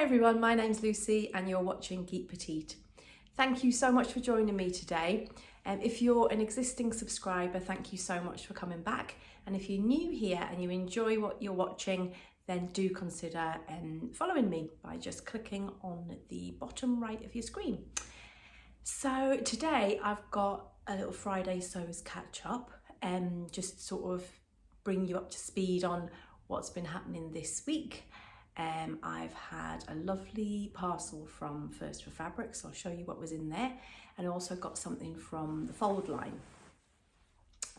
everyone, my name's Lucy and you're watching Geek Petite. Thank you so much for joining me today. If you're an existing subscriber, thank you so much for coming back. And if you're new here and you enjoy what you're watching, then do consider following me by just clicking on the bottom right of your screen. So today I've got a little Friday Sews catch up and just sort of bring you up to speed on what's been happening this week. I've had a lovely parcel from First for Fabrics. I'll show you what was in there, and also got something from the Fold line.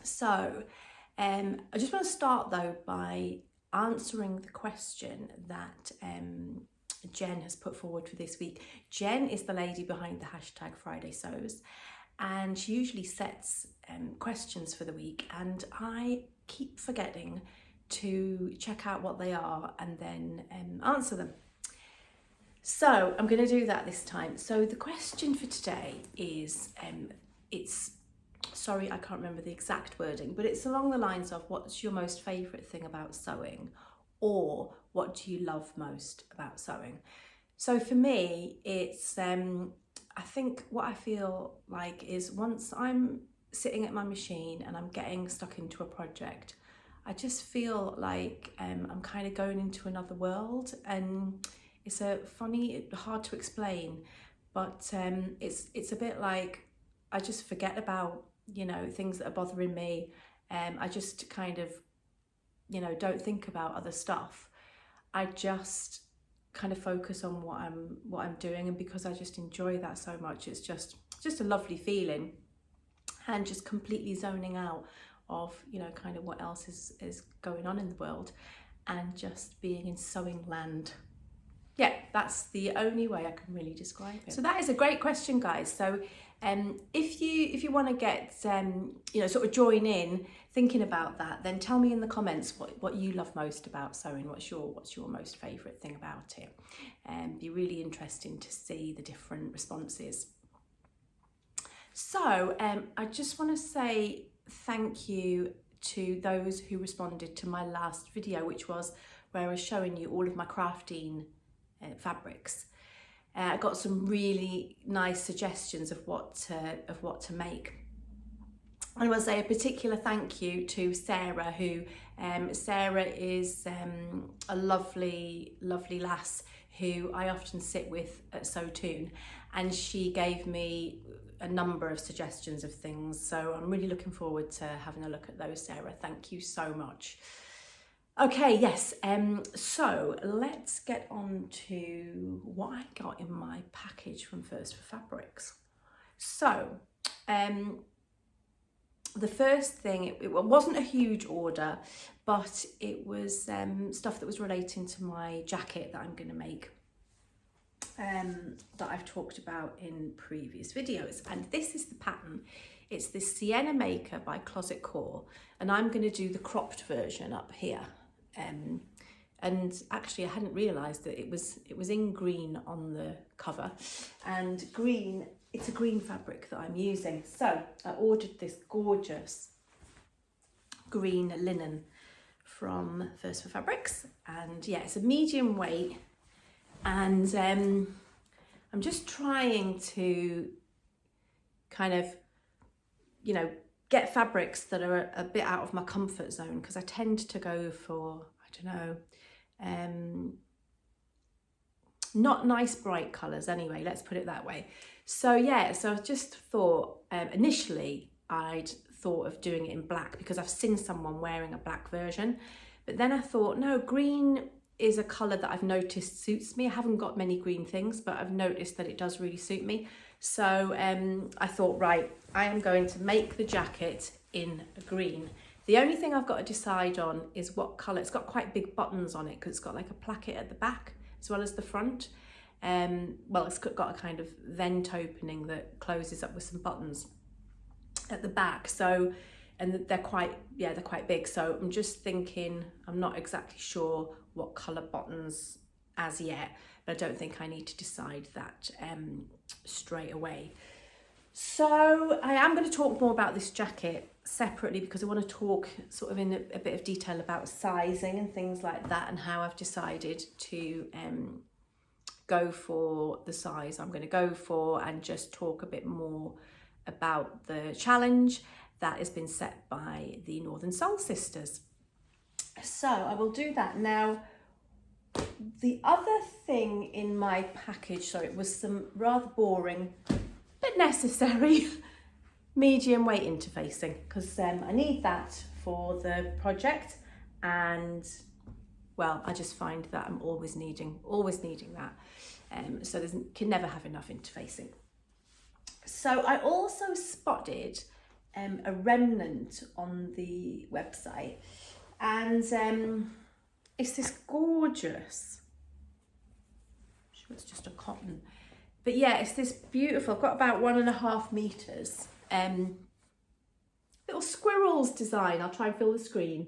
So I just want to start though by answering the question that Jen has put forward for this week. Jen is the lady behind the hashtag Friday Sews, and she usually sets questions for the week, and I keep forgetting to check out what they are and then answer them. So I'm going to do that this time. So the question for today is, sorry, I can't remember the exact wording, but it's along the lines of, what's your most favourite thing about sewing? Or what do you love most about sewing? So for me, it's, I think what I feel like is once I'm sitting at my machine and I'm getting stuck into a project, I just feel like I'm kind of going into another world, and it's a funny, hard to explain, but it's a bit like I just forget about, things that are bothering me. I just kind of, don't think about other stuff. I just kind of focus on what I'm doing, and because I just enjoy that so much, it's just a lovely feeling, and just completely zoning out of kind of what else is going on in the world, and just being in sewing land. Yeah, that's the only way I can really describe it. So that is a great question, guys. So if you want to get sort of join in thinking about that, then tell me in the comments what you love most about sewing. What's your most favorite thing about it? Be really interesting to see the different responses. So I just want to say thank you to those who responded to my last video, which was where I was showing you all of my crafting fabrics. I got some really nice suggestions of what to make. I want to say a particular thank you to Sarah, who Sarah is a lovely lass who I often sit with at SewToon, and she gave me a number of suggestions of things, so I'm really looking forward to having a look at those, Sarah. Thank you so much. Okay, yes, so let's get on to what I got in my package from First for Fabrics. So the first thing, it wasn't a huge order, but it was stuff that was relating to my jacket that I'm going to make, that I've talked about in previous videos. And this is the pattern. It's this Sienna Maker by Closet Core, and I'm going to do the cropped version up here. And actually I hadn't realised that it was in green on the cover, and green, it's a green fabric that I'm using. So I ordered this gorgeous green linen from First for Fabrics, and yeah, it's a medium weight, and I'm just trying to kind of get fabrics that are a bit out of my comfort zone, because I tend to go for, I don't know, not nice bright colours anyway, let's put it that way. So yeah, so I just thought, initially I'd thought of doing it in black because I've seen someone wearing a black version, but then I thought, no, green is a colour that I've noticed suits me. I haven't got many green things, but I've noticed that it does really suit me. So I thought, right, I am going to make the jacket in a green. The only thing I've got to decide on is what colour. It's got quite big buttons on it because it's got like a placket at the back as well as the front. Well, it's got a kind of vent opening that closes up with some buttons at the back. So, and they're quite big. So I'm just thinking, I'm not exactly sure what colour buttons as yet, but I don't think I need to decide that straight away. So I am going to talk more about this jacket separately, because I want to talk sort of in a bit of detail about sizing and things like that, and how I've decided to go for the size I'm going to go for and just talk a bit more about the challenge that has been set by the Northern Soul Sisters. So I will do that now. The other thing in my package, so it was some rather boring but necessary medium weight interfacing, because I need that for the project, and well, I just find that I'm always needing that. So can never have enough interfacing. So I also spotted a remnant on the website, and it's this gorgeous, I'm sure it's just a cotton, but yeah, it's this beautiful, I've got about 1.5 meters, little squirrels design. I'll try and fill the screen.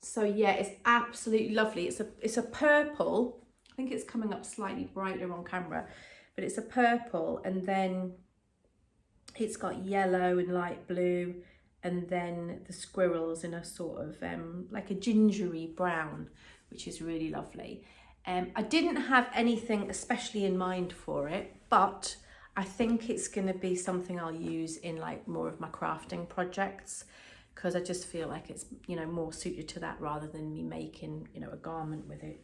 So yeah, it's absolutely lovely. It's a purple, I think it's coming up slightly brighter on camera, but it's a purple, and then it's got yellow and light blue, and then the squirrels in a sort of like a gingery brown, which is really lovely. I didn't have anything especially in mind for it, but I think it's going to be something I'll use in like more of my crafting projects, because I just feel like it's, you know, more suited to that rather than me making, you know, a garment with it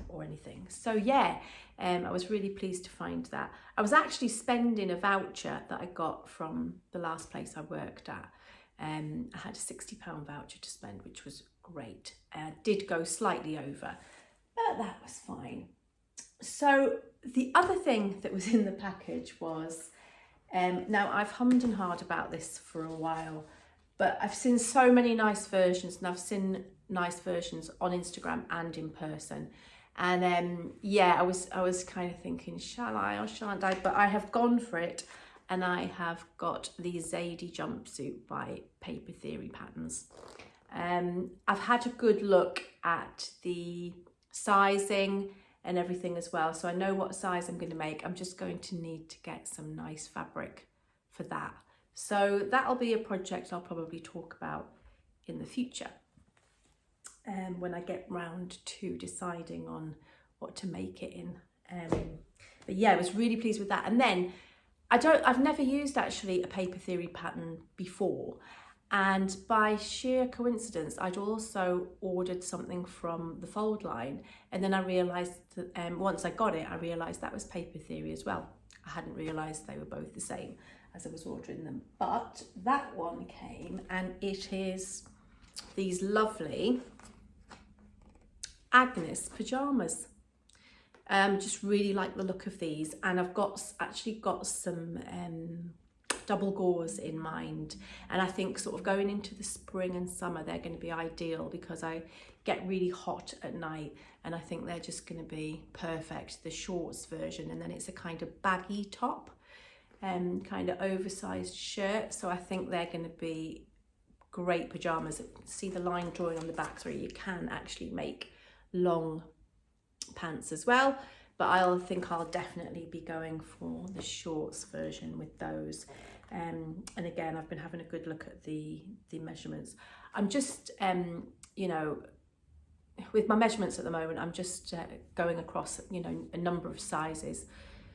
or anything. So yeah, I was really pleased to find that. I was actually spending a voucher that I got from the last place I worked at. I had a £60 voucher to spend, which was great. Did go slightly over, but that was fine. So the other thing that was in the package was, now I've hummed and hawed about this for a while, but I've seen so many nice versions, and I've seen nice versions on Instagram and in person. And yeah, I was kind of thinking, shall I or shan't I? But I have gone for it, and I have got the Zadie jumpsuit by Paper Theory Patterns. I've had a good look at the sizing and everything as well, so I know what size I'm going to make. I'm just going to need to get some nice fabric for that. So that'll be a project I'll probably talk about in the future, when I get round to deciding on what to make it in. But yeah, I was really pleased with that. And then I've never used actually a Paper Theory pattern before, and by sheer coincidence I'd also ordered something from the Fold line, and then I realised that once I got it, I realised that was Paper Theory as well. I hadn't realised they were both the same as I was ordering them, but that one came, and it is these lovely Agnes pyjamas. Just really like the look of these, and I've actually got some double gauze in mind, and I think sort of going into the spring and summer they're going to be ideal, because I get really hot at night, and I think they're just going to be perfect. The shorts version, and then it's a kind of baggy top, kind of oversized shirt, so I think they're going to be great pajamas. See the line drawing on the back, so you can actually make long pants as well, but I think I'll definitely be going for the shorts version with those. And again, I've been having a good look at the measurements. I'm just you know, with my measurements at the moment, I'm just going across, you know, a number of sizes,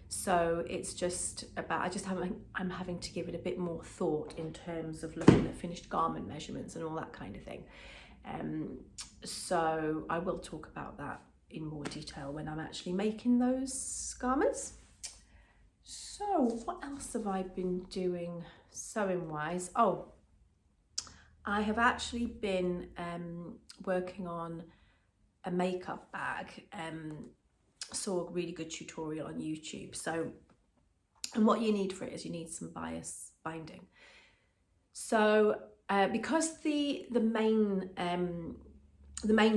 so it's just about, I'm having to give it a bit more thought in terms of looking at finished garment measurements and all that kind of thing. So I will talk about that in more detail when I'm actually making those garments. So what else have I been doing sewing wise? Oh, I have actually been working on a makeup bag. Saw a really good tutorial on YouTube. So, and what you need for it is you need some bias binding. So because the main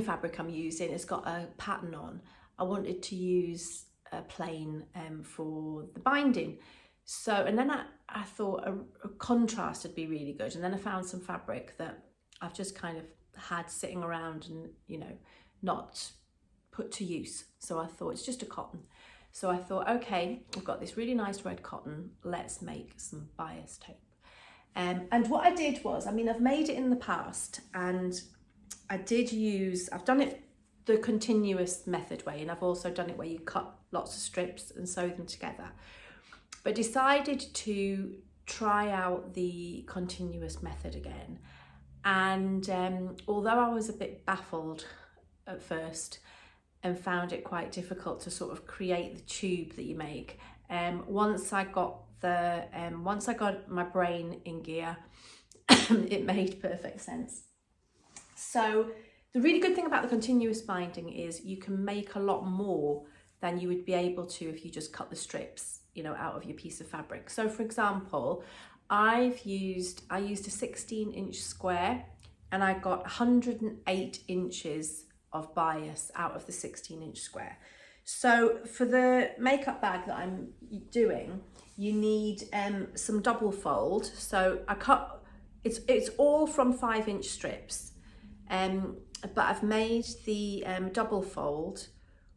fabric I'm using has got a pattern on, I wanted to use a plain for the binding. So, and then I thought a contrast would be really good, and then I found some fabric that I've just kind of had sitting around and, you know, not put to use. So I thought it's just a cotton. So I thought, okay, I've got this really nice red cotton, let's make some bias tape. And what I did was, I mean, I've made it in the past, and I've done it the continuous method way, and I've also done it where you cut lots of strips and sew them together, but decided to try out the continuous method again. And although I was a bit baffled at first and found it quite difficult to sort of create the tube that you make, once I got my brain in gear, it made perfect sense. So the really good thing about the continuous binding is you can make a lot more than you would be able to if you just cut the strips, you know, out of your piece of fabric. So for example, I used a 16-inch square, and I got 108 inches of bias out of the 16-inch square. So for the makeup bag that I'm doing, you need some double fold. So I cut, it's all from 5-inch strips, but I've made the double fold,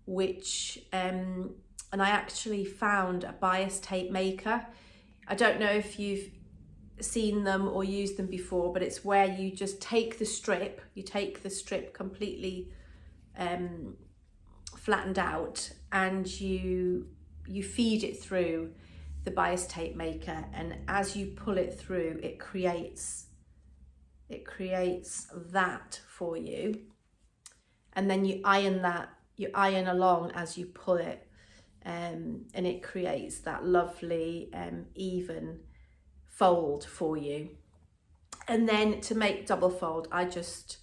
which and I actually found a bias tape maker. I don't know if you've seen them or used them before, but it's where you just take the strip, completely flattened out, and you feed it through the bias tape maker, and as you pull it through, it creates that for you, and then you iron along as you pull it, and it creates that lovely even fold for you. And then to make double fold, I just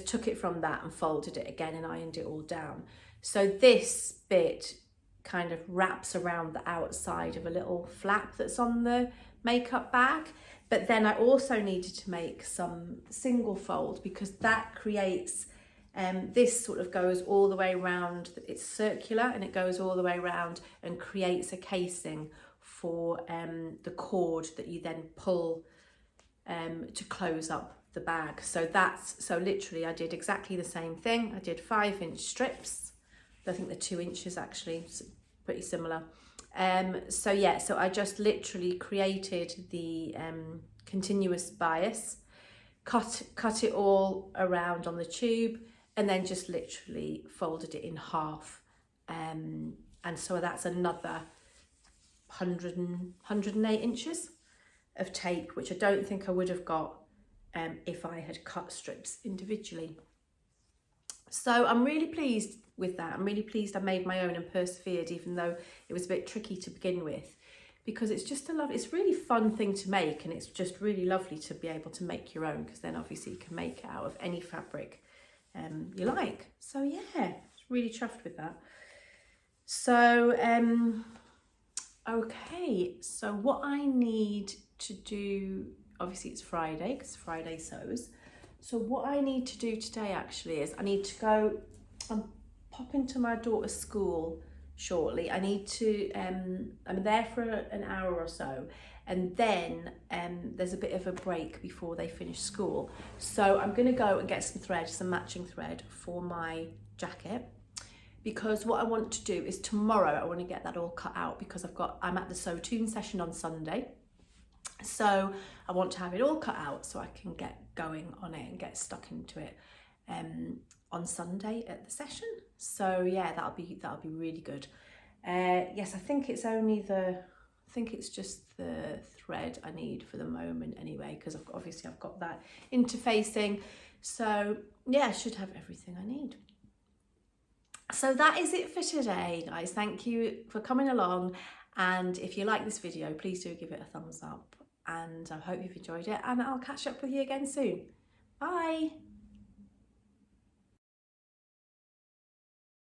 took it from that and folded it again and ironed it all down. So this bit kind of wraps around the outside of a little flap that's on the makeup bag. But then I also needed to make some single fold, because that creates, this sort of goes all the way around, it's circular and it goes all the way around and creates a casing for the cord that you then pull to close up the bag. So literally I did exactly the same thing. I did 5-inch strips. I think they're 2 inches actually, so pretty similar. So I just literally created the continuous bias, cut it all around on the tube, and then just literally folded it in half. And so that's another 108 inches of tape, which I don't think I would have got if I had cut strips individually. So I'm really pleased with that. I'm really pleased I made my own and persevered, even though it was a bit tricky to begin with, because it's just it's a really fun thing to make, and it's just really lovely to be able to make your own, because then obviously you can make it out of any fabric you like. So yeah, really chuffed with that. So okay, so what I need to do, obviously it's Friday, because Friday sews. So what I need to do today actually is I need to go and pop into my daughter's school shortly. I need to, I'm there for an hour or so, and then there's a bit of a break before they finish school. So I'm gonna go and get some thread, some matching thread for my jacket, because what I want to do is tomorrow I want to get that all cut out, because I'm at the Sew Tune session on Sunday. So I want to have it all cut out so I can get going on it and get stuck into it on Sunday at the session. So yeah, that'll be really good. Yes, I think it's just the thread I need for the moment anyway, because I've got that interfacing. So yeah, I should have everything I need. So that is it for today, guys. Thank you for coming along, and if you like this video, please do give it a thumbs up, and I hope you've enjoyed it, and I'll catch up with you again soon. Bye.